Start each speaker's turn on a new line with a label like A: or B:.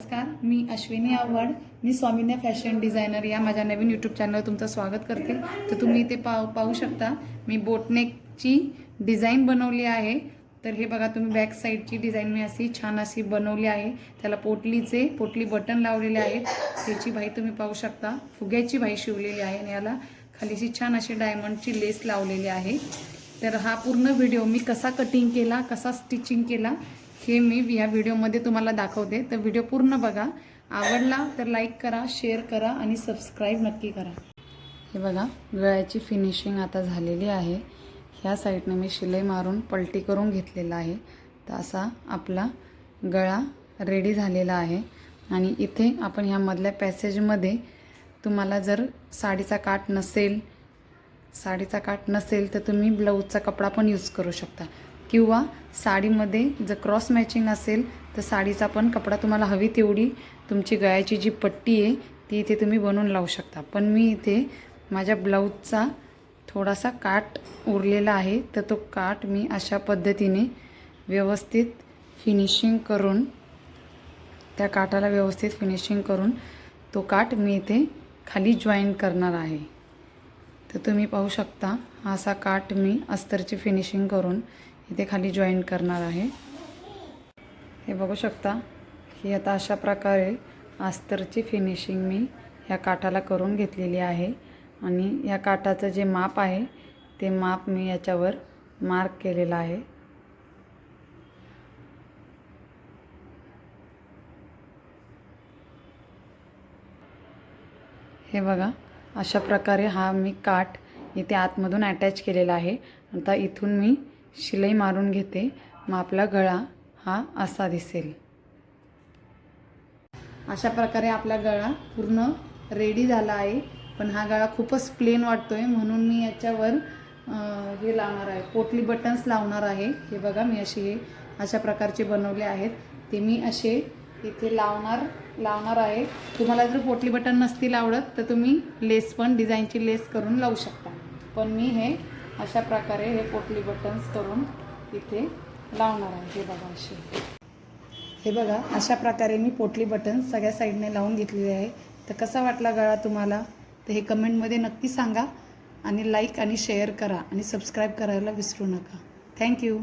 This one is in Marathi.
A: नमस्कार, मी अश्विनी आव्हाड. मी स्वामिन्या फॅशन डिझायनर या माझ्या नवीन यूट्यूब चॅनलवर तुमचं स्वागत करते. तर तुम्ही इथे पाहू शकता मी बोटनेकची डिझाईन बनवली आहे. तर हे बघा तुम्ही बॅक साईडची डिझाईन मी अशी छान अशी बनवली आहे. त्याला पोटली बटन लावलेले आहेत. त्याची बाई तुम्ही पाहू शकता, फुग्याची बाई शिवलेली आहे आणि याला खालीशी छान अशी डायमंडची लेस लावलेली आहे. तर हा पूर्ण व्हिडिओ मी कसा कटिंग केला, कसा स्टिचिंग केला हे मी या व्हिडिओमध्ये तुम्हाला दाखवते. तर व्हिडिओ पूर्ण बघा. आवडला तर लाईक करा, शेअर करा आणि सबस्क्राईब नक्की करा. हे बघा गळ्याची फिनिशिंग आता झालेली आहे. ह्या साईडने मी शिलाई मारून पलटी करून घेतलेला आहे. तर असा आपला गळा रेडी झालेला आहे. आणि इथे आपण ह्या मधल्या पॅसेजमध्ये तुम्हाला जर साडीचा काठ नसेल तर तुम्ही ब्लाऊजचा कपडा पण यूज करू शकता, किंवा साडीमध्ये जर क्रॉस मॅचिंग असेल तर साडीचा पण कपडा तुम्हाला हवी तेवढी तुमची गळ्याची जी पट्टी आहे ती इथे तुम्ही बनवून लावू शकता. पण मी इथे माझ्या ब्लाऊजचा थोडासा काठ उरलेला आहे, तर तो काठ मी अशा पद्धतीने व्यवस्थित फिनिशिंग करून, त्या काठाला व्यवस्थित फिनिशिंग करून तो काठ मी इथे खाली जॉईन करणार आहे. तर तुम्ही पाहू शकता हा असा काठ मी अस्तरची फिनिशिंग करून इथे खाली जॉईन करणार आहे. हे बघू शकता ही आता अशा प्रकारे अस्तरची फिनिशिंग मी ह्या काठाला करून घेतलेली आहे. आणि या काठाचं जे माप आहे ते माप मी याच्यावर मार्क केलेलं आहे. हे बघा अशा प्रकारे हा मी काठ इथे आतमधून अटॅच केलेला आहे. आता इथून मी शिलाई मारून घेते. मग आपला गळा हा असा दिसेल. अशा प्रकारे आपला गळा पूर्ण रेडी झाला आहे. पण हा गळा खूपच प्लेन वाटतोय, म्हणून मी याच्यावर हे लावणार आहे, पोटली बटन्स लावणार आहे. हे बघा मी अशा प्रकारचे बनवले आहेत. ते मी असे इथे लावणार आहे. तुम्हाला जर पोटली बटन नसतील आवडत तर तुम्ही लेस पण डिझाईनची लेस करून लावू शकता. पण मी हे अशा प्रकारे हे पोटली बटन्स करून इथे लावणार आहे. हे बघा हे बघा अशा प्रकारे मी पोटली बटन्स सगळ्या साईडने लावून घेतलेले आहे. तर कसा वाटला गळा तुम्हाला तर हे कमेंटमध्ये नक्की सांगा. आणि लाईक आणि शेअर करा आणि सबस्क्राईब करायला विसरू नका. थँक्यू.